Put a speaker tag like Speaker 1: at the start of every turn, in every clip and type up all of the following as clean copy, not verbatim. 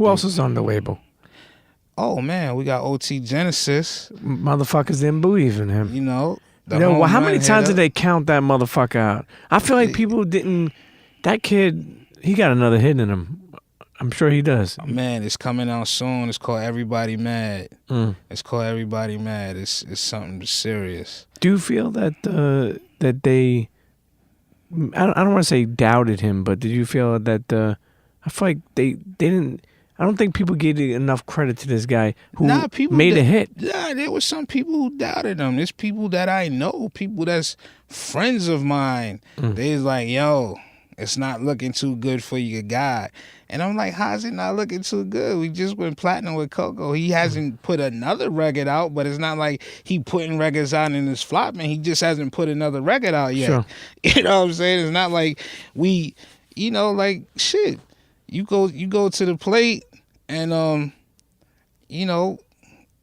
Speaker 1: Who else is on the label?
Speaker 2: Oh man, we got OT Genasis.
Speaker 1: Motherfuckers didn't believe in him.
Speaker 2: You know.
Speaker 1: Well, how many times did they count that motherfucker out? I feel like people didn't. That kid, he got another hit in him. I'm sure he does.
Speaker 2: Man, it's coming out soon. It's called Everybody Mad. It's called Everybody Mad. It's something serious.
Speaker 1: Do you feel that that they? I don't want to say doubted him, but did you feel that? I feel like they didn't. I don't think people gave enough credit to this guy who made a hit.
Speaker 2: Yeah, there were some people who doubted him. There's people that I know, people that's friends of mine. They's like, yo, it's not looking too good for your guy. And I'm like, how's it not looking too good? We just went platinum with Coco. He hasn't put another record out, but it's not like he putting records out and it's flopping. He just hasn't put another record out yet.
Speaker 1: Sure.
Speaker 2: You know what I'm saying? It's not like we, you know, like shit. You go to the plate and you know,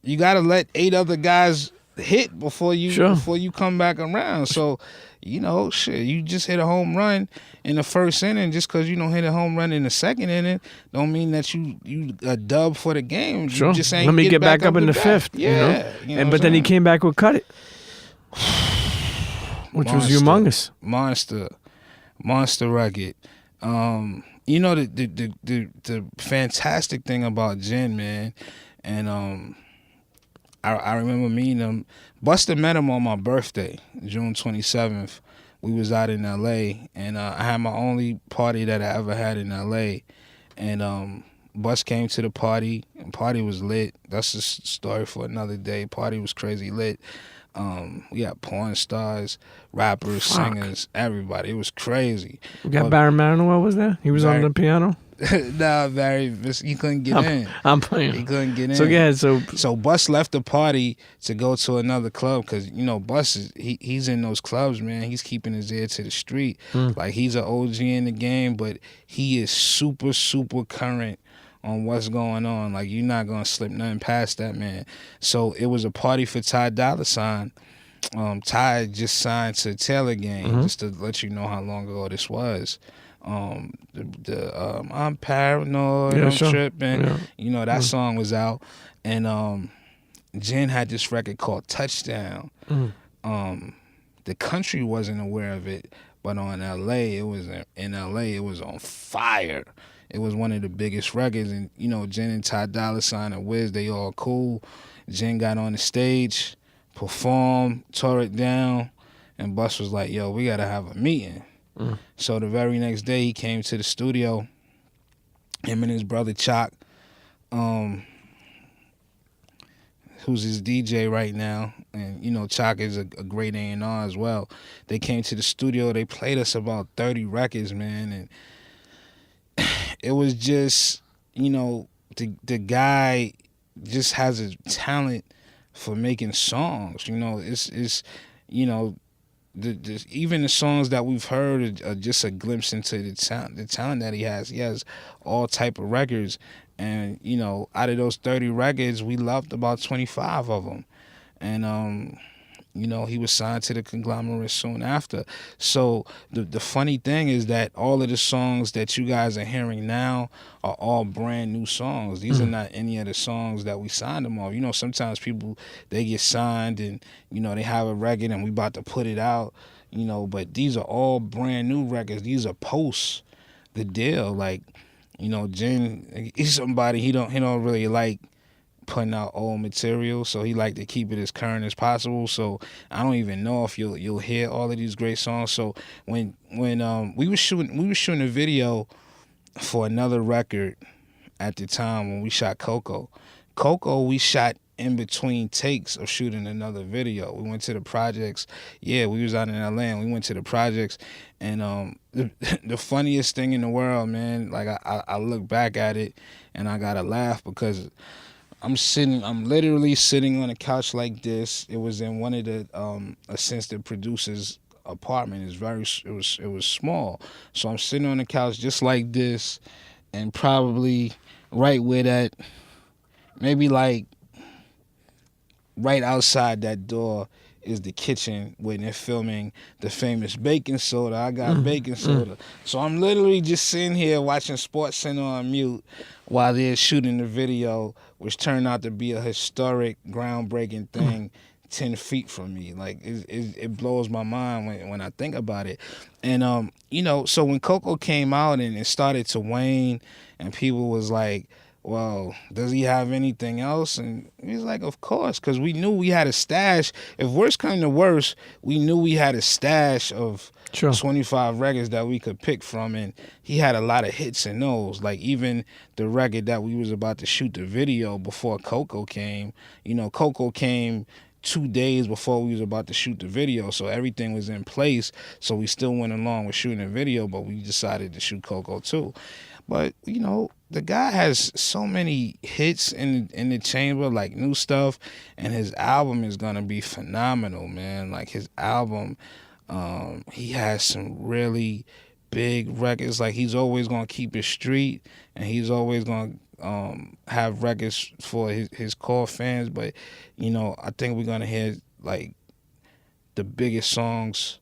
Speaker 2: you gotta let 8 other guys hit before you come back around. So, you know, shit, you just hit a home run in the first inning. Just because you don't hit a home run in the second inning, don't mean that you a dub for the game.
Speaker 1: Sure.
Speaker 2: You just ain't
Speaker 1: let me get back up in the fifth.
Speaker 2: Yeah.
Speaker 1: You know? But then he came back with Cut It, which was humongous.
Speaker 2: Monster record. You know the fantastic thing about Jen, man, and I remember meeting him. Busta met him on my birthday, June 27th. We was out in L.A. and I had my only party that I ever had in L.A. And Bus came to the party, and party was lit. That's a story for another day. Party was crazy lit. We had porn stars, rappers, singers, everybody. It was crazy.
Speaker 1: We got Barry Manilow was there? He was on the piano?
Speaker 2: Nah, Barry, he couldn't get in.
Speaker 1: I'm playing.
Speaker 2: He couldn't get in.
Speaker 1: So yeah,
Speaker 2: so Bus left the party to go to another club because, you know, Bus he's in those clubs, man. He's keeping his ear to the street. Like, he's an OG in the game, but he is super, super current on what's going on. Like, you're not gonna slip nothing past that, man. So it was a party for Ty Dolla $ign. Ty just signed to Taylor Gang, just to let you know how long ago this was. I'm paranoid, I'm tripping. Yeah. You know, that song was out. And Jen had this record called Touchdown. The country wasn't aware of it, but on LA, it was on fire. It was one of the biggest records, and you know, Jen and Ty Dolla $ign and Wiz, they all cool. Jen got on the stage, performed, tore it down, and Bus was like, yo, we gotta have a meeting. So the very next day, he came to the studio, him and his brother Chalk, who's his DJ right now, and you know, Chalk is a great A&R as well. They came to the studio, they played us about 30 records, man, and it was just, you know, the guy just has a talent for making songs. You know, it's you know, even the songs that we've heard are just a glimpse into the talent that he has. He has all type of records, and you know, out of those 30 records, we loved about 25 of them, and you know, he was signed to the Conglomerate soon after. So the funny thing is that all of the songs that you guys are hearing now are all brand new songs. These are not any of the songs that we signed them off. You know, sometimes people, they get signed and, you know, they have a record and we about to put it out, you know, but these are all brand new records. These are post the deal. Like, you know, Jen, he's somebody, he don't really like putting out old material, so he like to keep it as current as possible. So I don't even know if you'll hear all of these great songs. So when we were shooting a video for another record at the time when we shot Coco, we shot in between takes of shooting another video. We went to the projects. Yeah, we was out in LA and we went to the projects, and the funniest thing in the world, man, like I look back at it and I gotta laugh because I'm literally sitting on a couch like this. It was in one of the assistant producer's apartment. It was small. So I'm sitting on the couch just like this, and probably right where that, maybe like right outside that door is the kitchen when they're filming the famous baking soda. I got baking soda. So I'm literally just sitting here watching Sports Center on mute while they're shooting the video, which turned out to be a historic, groundbreaking thing 10 feet from me. Like, it blows my mind when I think about it. And, you know, so when Coco came out and it started to wane and people was like, well, does he have anything else? And he was like, of course, because we knew we had a stash. If worse came to worse, we knew we had a stash of 25 records that we could pick from, and he had a lot of hits in those. Like, even the record that we was about to shoot the video before Coco came, you know, Coco came 2 days before we was about to shoot the video, so everything was in place. So we still went along with shooting the video, but we decided to shoot Coco too. But, you know, the guy has so many hits in the chamber, like new stuff, and his album is gonna be phenomenal, man. Like, his album, he has some really big records. Like, he's always gonna keep it street, and he's always gonna have records for his core fans. But, you know, I think we're gonna hear like the biggest songs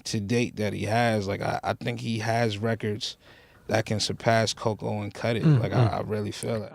Speaker 2: to date that he has. Like, I think he has records that can surpass Coco and cut it. Like, I really feel it.